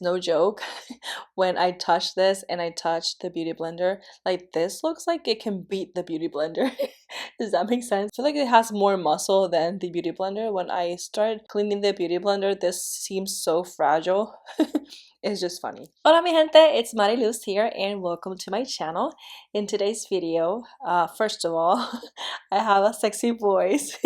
no joke. When I touch this and I touch the beauty blender, like this looks like it can beat the beauty blender. Does that make sense? I feel like it has more muscle than the beauty blender. When I start cleaning the beauty blender, this seems so fragile. It's just funny. Hola mi gente, it's Mariluz here and welcome to my channel. In today's video, first of all, I have a sexy voice.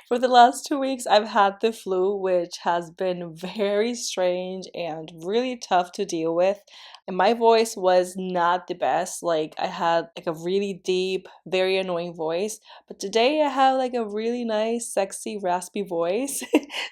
For the last 2 weeks, I've had the flu, which has been very strange and really tough to deal with. And my voice was not the best. Like I had like a really deep, very annoying voice. But today I have like a really nice, sexy, raspy voice.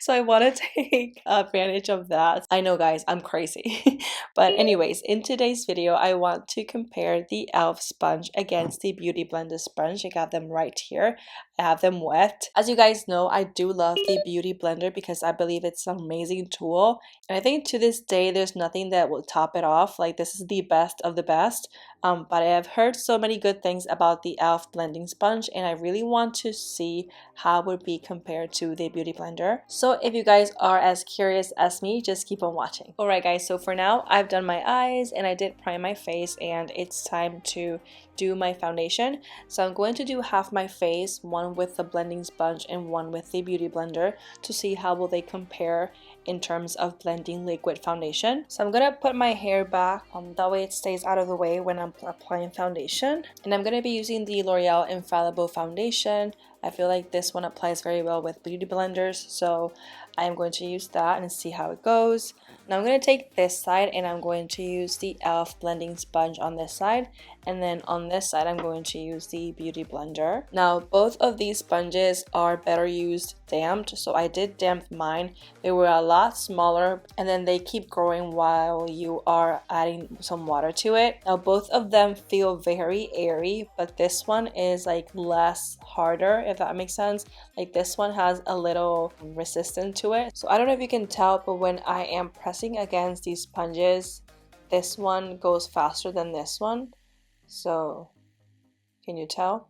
So I want to take advantage of that. I know guys, I'm crazy. But anyways, in today's video, I want to compare the e.l.f. sponge against the Beauty Blender sponge. I got them right here. I have them wet. As you guys know, I do love the Beauty Blender because I believe it's an amazing tool. And I think to this day, there's nothing that will top it off. Like this is the best of the best. But I have heard so many good things about the e.l.f. blending sponge and I really want to see how it would be compared to the Beauty Blender. So if you guys are as curious as me, just keep on watching. Alright guys, so for now, I've done my eyes and I did prime my face and it's time to do my foundation. So I'm going to do half my face, one with the blending sponge and one with the Beauty Blender to see how will they compare in terms of blending liquid foundation. So I'm gonna put my hair back, that way it stays out of the way when I'm applying foundation. And I'm gonna be using the L'Oreal Infallible foundation. I feel like this one applies very well with beauty blenders, so I am going to use that and see how it goes. Now I'm going to take this side and I'm going to use the e.l.f. blending sponge on this side, and then on this side I'm going to use the Beauty Blender. Now both of these sponges are better used damped, so I did damp mine. They were a lot smaller and then they keep growing while you are adding some water to it. Now both of them feel very airy, but this one is like less harder, if that makes sense. Like this one has a little resistance to it. So I don't know if you can tell, but when I am pressing against these sponges, this one goes faster than this one. So can you tell?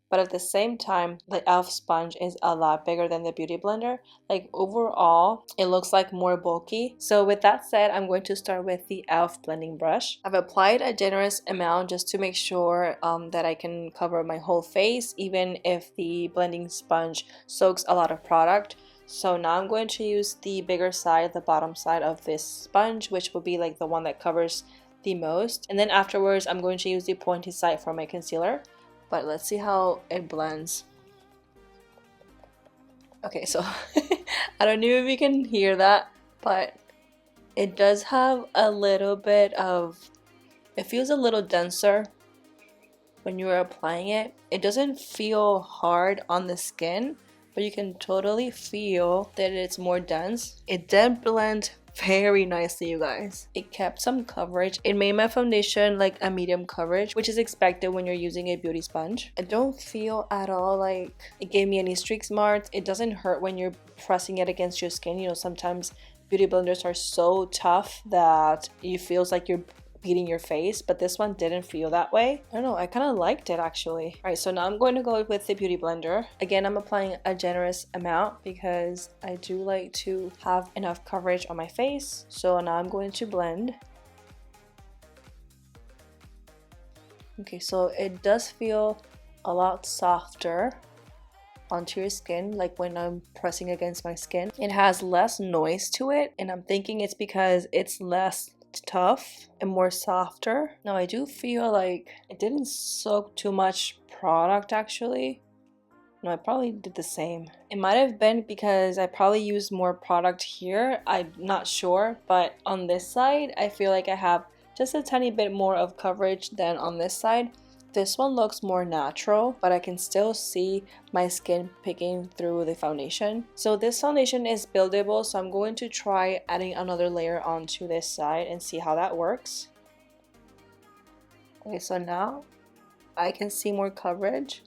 But at the same time, the e.l.f. sponge is a lot bigger than the Beauty Blender. Like overall, it looks like more bulky. So with that said, I'm going to start with the e.l.f. blending brush. I've applied a generous amount just to make sure that I can cover my whole face, even if the blending sponge soaks a lot of product. So now I'm going to use the bigger side, the bottom side of this sponge, which will be like the one that covers the most. And then afterwards, I'm going to use the pointy side for my concealer. But let's see how it blends. Okay, so I don't know if you can hear that, but it does have a little bit of, it feels a little denser when you are applying it. It doesn't feel hard on the skin, but you can totally feel that it's more dense. It did blend very nicely, you guys. It kept some coverage. It made my foundation like a medium coverage, which is expected when you're using a beauty sponge. I don't feel at all like it gave me any streak marks. It doesn't hurt when you're pressing it against your skin. You know, sometimes beauty blenders are so tough that it feels like you're beating your face, but this one didn't feel that way. I don't know, I kind of liked it actually. Alright, so now I'm going to go with the Beauty Blender. Again, I'm applying a generous amount because I do like to have enough coverage on my face. So now I'm going to blend. Okay, so it does feel a lot softer onto your skin, like when I'm pressing against my skin. It has less noise to it, and I'm thinking it's because it's less tough and more softer. Now I do feel like it didn't soak too much product actually. No, I probably did the same. It might have been because I probably used more product here. I'm not sure, but on this side I feel like I have just a tiny bit more of coverage than on this side. This one looks more natural, but I can still see my skin picking through the foundation. So this foundation is buildable, so I'm going to try adding another layer onto this side and see how that works. Okay, so now I can see more coverage.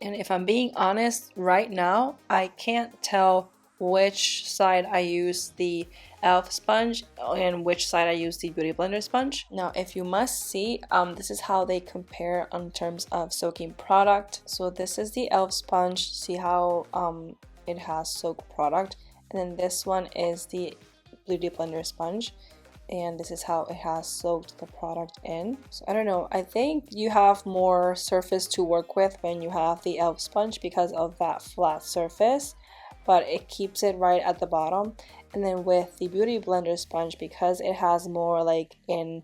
And if I'm being honest, right now, I can't tell which side I use the e.l.f. sponge and which side I use the Beauty Blender sponge. Now, if you must see, this is how they compare in terms of soaking product. So this is the e.l.f. sponge. See how it has soaked product. And then this one is the Beauty Blender sponge, and this is how it has soaked the product in. So I don't know, I think you have more surface to work with when you have the e.l.f. sponge because of that flat surface, but it keeps it right at the bottom. And then with the Beauty Blender sponge, because it has more like an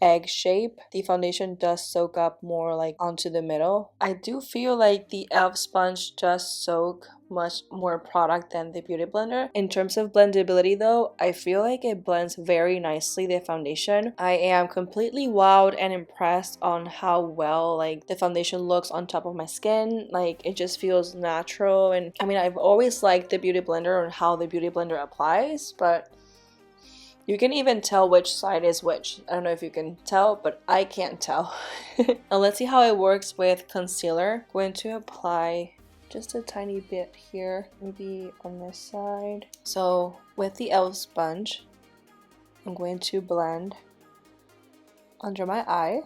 egg shape, the foundation does soak up more like onto the middle. I do feel like the e.l.f. sponge does soak much more product than the Beauty Blender. In terms of blendability though, I feel like it blends very nicely the foundation. I am completely wowed and impressed on how well like the foundation looks on top of my skin. Like it just feels natural, and I mean I've always liked the Beauty Blender and how the Beauty Blender applies, but you can even tell which side is which. I don't know if you can tell, but I can't tell. Now let's see how it works with concealer. I'm going to apply just a tiny bit here, maybe on this side. So with the e.l.f. sponge, I'm going to blend under my eye.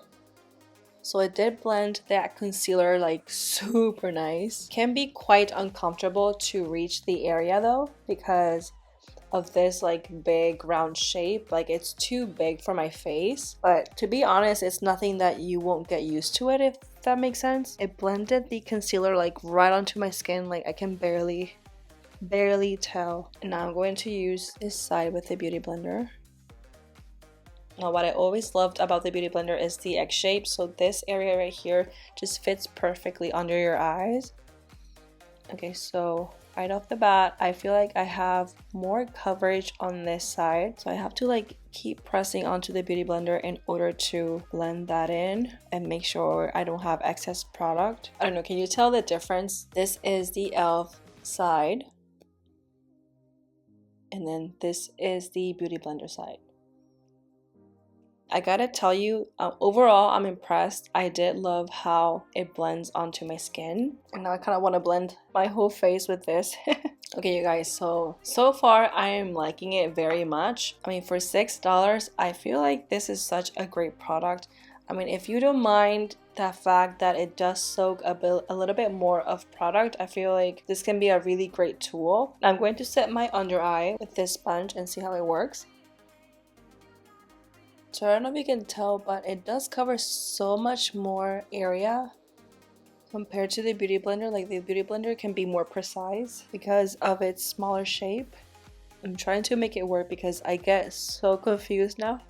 So it did blend that concealer like super nice. Can be quite uncomfortable to reach the area though, because of this like big round shape. Like it's too big for my face, but to be honest, it's nothing that you won't get used to it, if that makes sense. It blended the concealer like right onto my skin, like I can barely tell. And now I'm going to use this side with the Beauty Blender. Now what I always loved about the Beauty Blender is the egg shape, so this area right here just fits perfectly under your eyes. Okay, so right off the bat, I feel like I have more coverage on this side. So I have to like keep pressing onto the Beauty Blender in order to blend that in and make sure I don't have excess product. I don't know, can you tell the difference? This is the e.l.f. side. And then this is the Beauty Blender side. I gotta tell you, overall, I'm impressed. I did love how it blends onto my skin. And now I kind of want to blend my whole face with this. Okay, you guys, so far I am liking it very much. I mean, for $6, I feel like this is such a great product. I mean, if you don't mind the fact that it does soak a little bit more of product, I feel like this can be a really great tool. I'm going to set my under eye with this sponge and see how it works. So I don't know if you can tell, but it does cover so much more area compared to the Beauty Blender. Like the Beauty Blender can be more precise because of its smaller shape. I'm trying to make it work because I get so confused now.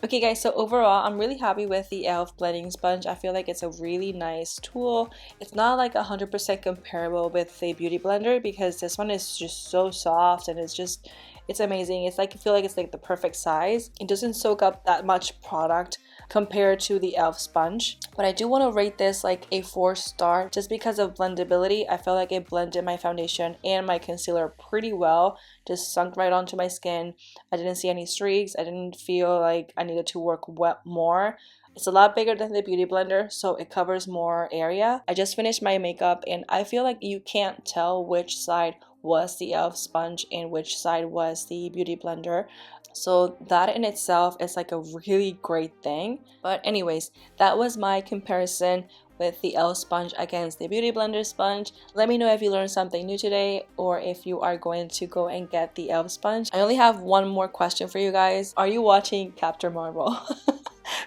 Okay guys, so overall I'm really happy with the e.l.f. blending sponge. I feel like it's a really nice tool. It's not like 100% comparable with the Beauty Blender because this one is just so soft and it's amazing. It's like, I feel like it's like the perfect size. It doesn't soak up that much product compared to the e.l.f. sponge. But I do want to rate this like a 4-star just because of blendability. I feel like it blended my foundation and my concealer pretty well. Just sunk right onto my skin. I didn't see any streaks. I didn't feel like I needed to work more. It's a lot bigger than the Beauty Blender, so it covers more area. I just finished my makeup and I feel like you can't tell which side was the e.l.f. sponge and which side was the Beauty Blender. So that in itself is like a really great thing. But anyways, that was my comparison with the e.l.f. sponge against the Beauty Blender sponge. Let me know if you learned something new today or if you are going to go and get the e.l.f. sponge. I only have one more question for you guys. Are you watching Captain Marvel?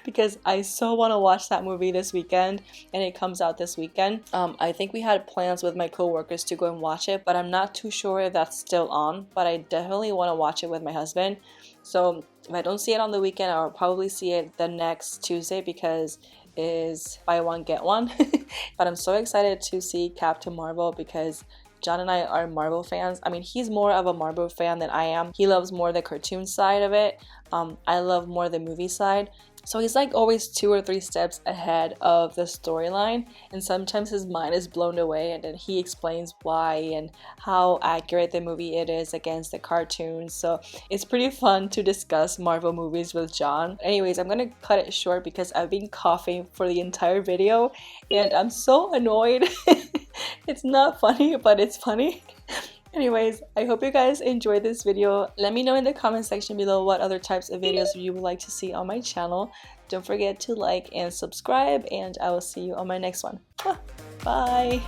Because I so want to watch that movie this weekend, and it comes out this weekend. I think we had plans with my co-workers to go and watch it, but I'm not too sure if that's still on, but I definitely want to watch it with my husband. So if I don't see it on the weekend, I'll probably see it the next Tuesday because it is buy one get one. But I'm so excited to see Captain Marvel because John and I are Marvel fans. I mean, he's more of a Marvel fan than I am. He loves more the cartoon side of it. I love more the movie side. So he's like always 2 or 3 steps ahead of the storyline, and sometimes his mind is blown away and then he explains why and how accurate the movie it is against the cartoons. So it's pretty fun to discuss Marvel movies with John. Anyways, I'm gonna cut it short because I've been coughing for the entire video and I'm so annoyed. It's not funny, but it's funny. Anyways, I hope you guys enjoyed this video. Let me know in the comment section below what other types of videos you would like to see on my channel. Don't forget to like and subscribe, and I will see you on my next one. Bye!